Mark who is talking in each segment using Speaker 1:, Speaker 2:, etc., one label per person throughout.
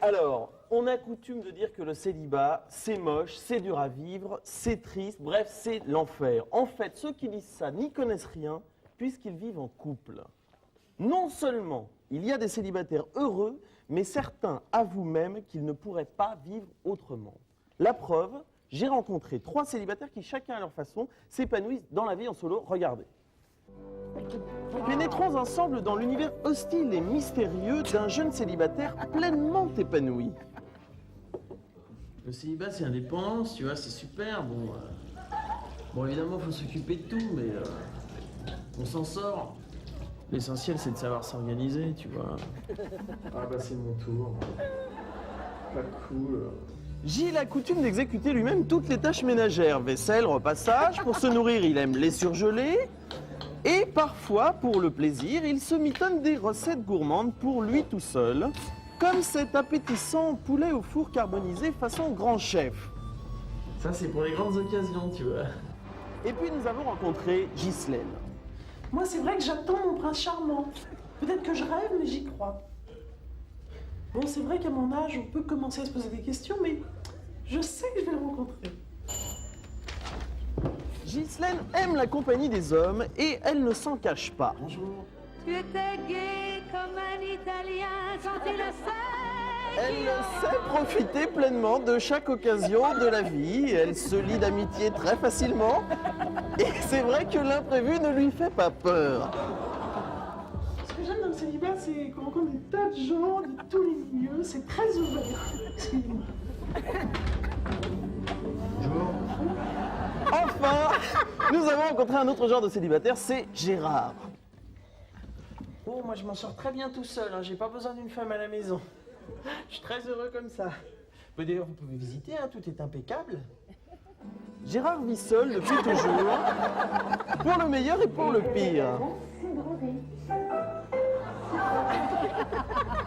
Speaker 1: Alors, on a coutume de dire que le célibat, c'est moche, c'est dur à vivre, c'est triste, bref, c'est l'enfer. En fait, ceux qui disent ça n'y connaissent rien, puisqu'ils vivent en couple. Non seulement il y a des célibataires heureux, mais certains avouent même qu'ils ne pourraient pas vivre autrement. La preuve, j'ai rencontré 3 célibataires qui, chacun à leur façon, s'épanouissent dans la vie en solo. Regardez. Pénétrons ensemble dans l'univers hostile et mystérieux d'un jeune célibataire pleinement épanoui.
Speaker 2: Le célibat, c'est indépendance, tu vois, c'est super. Bon, évidemment, faut s'occuper de tout, mais on s'en sort. L'essentiel, c'est de savoir s'organiser, tu vois. Ah bah, c'est mon tour. Pas cool.
Speaker 1: Gilles a coutume d'exécuter lui-même toutes les tâches ménagères. Vaisselle, repassage, pour se nourrir, il aime les surgelés. Et parfois, pour le plaisir, il se mitonne des recettes gourmandes pour lui tout seul, comme cet appétissant poulet au four carbonisé façon grand chef.
Speaker 2: Ça, c'est pour les grandes occasions, tu vois.
Speaker 1: Et puis nous avons rencontré Ghislaine.
Speaker 3: Moi, c'est vrai que j'attends mon prince charmant. Peut-être que je rêve, mais j'y crois. Bon, c'est vrai qu'à mon âge, on peut commencer à se poser des questions, mais je sais que je vais le rencontrer.
Speaker 1: Ghislaine aime la compagnie des hommes et elle ne s'en cache pas.
Speaker 2: Bonjour.
Speaker 4: Tu étais gai comme un Italien quand il le sait.
Speaker 1: Elle sait profiter pleinement de chaque occasion de la vie. Elle se lie d'amitié très facilement. Et c'est vrai que l'imprévu ne lui fait pas peur.
Speaker 3: Ce que j'aime dans le célibat, c'est qu'on rencontre des tas de gens de tous les milieux. C'est très ouvert. Excusez-moi.
Speaker 2: Bonjour.
Speaker 1: Enfin, nous avons rencontré un autre genre de célibataire, c'est Gérard.
Speaker 2: Oh, moi, je m'en sors très bien tout seul, hein. J'ai pas besoin d'une femme à la maison. Je suis très heureux comme ça. Mais d'ailleurs, vous pouvez visiter, hein, tout est impeccable.
Speaker 1: Gérard vit seul depuis toujours, pour le meilleur et pour le pire.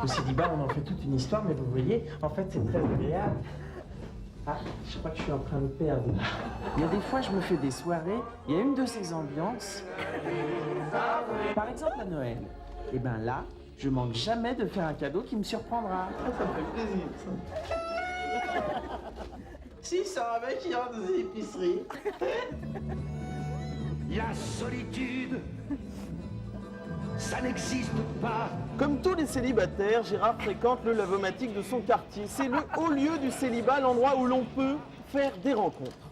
Speaker 2: Le célibat, on en fait toute une histoire, mais vous voyez, en fait, c'est très agréable. Ah, je crois que je suis en train de perdre. Il y a des fois, je me fais des soirées, il y a une de ces ambiances. Par exemple, à Noël. Et ben là, je manque jamais de faire un cadeau qui me surprendra.
Speaker 1: Ça me fait plaisir, ça.
Speaker 2: Si, c'est un mec qui rentre dans une épicerie.
Speaker 5: La solitude, ça n'existe pas.
Speaker 1: Comme tous les célibataires, Gérard fréquente le lavomatique de son quartier. C'est le haut lieu du célibat, l'endroit où l'on peut faire des rencontres.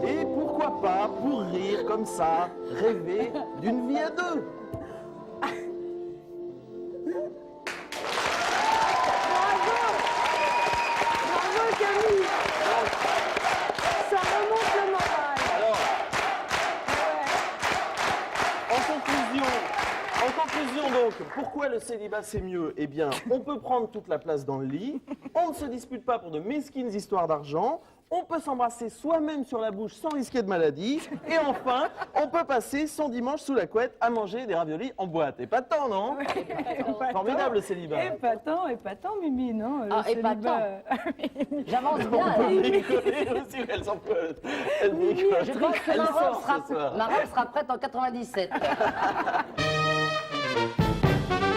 Speaker 1: Et pourquoi pas, pour rire comme ça, rêver d'une vie à deux.
Speaker 4: Bravo Camille. Ça remonte le moral.
Speaker 1: Alors, en conclusion donc, pourquoi le célibat c'est mieux? Eh bien, on peut prendre toute la place dans le lit, on ne se dispute pas pour de mesquines histoires d'argent, on peut s'embrasser soi-même sur la bouche sans risquer de maladie, et enfin, on peut passer son dimanche sous la couette à manger des raviolis en boîte. Épatant, non? Formidable le célibat.
Speaker 6: Épatant, Mimi, non?
Speaker 7: Ah, épatant. J'avance bien.
Speaker 1: On peut rigoler aussi, elle s'en peut. Elle rigole.
Speaker 7: Je pense que
Speaker 1: Elle
Speaker 7: ma
Speaker 1: sort
Speaker 7: robe
Speaker 1: ce soir.
Speaker 7: sera prête en 97.